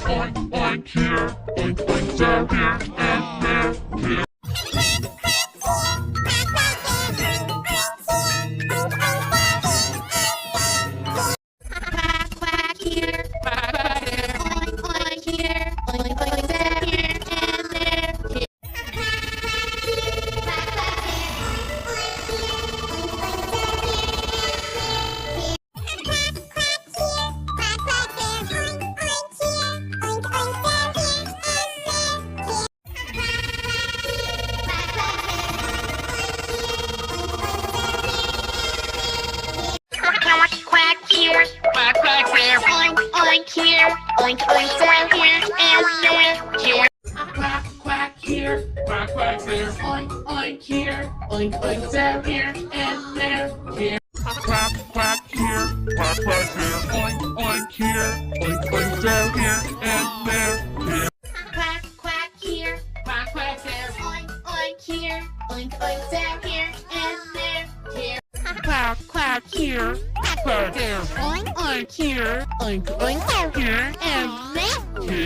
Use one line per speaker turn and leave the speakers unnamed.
oink, oink here, oink, oink down here, and there, here.
Quack, quack here, quack, quack there, oink, oink here, oink, oink there, here, and there, here. Quack, quack here, quack, quack there, oink, oink here, oink, oink down here, and there, here.
Quack, quack here, quack, quack there, oink, oink here, oink, oink down here, and there, here. Quack, quack here, quack, quack there, oink, oink here, oink, oink down here, and there, here.
Quack, quack here, quack, quack there, oink, oink here, oink, oink down here, and there, here.
Quack, quack here, quack, quack there, oink, oink here, oink, oink down here, and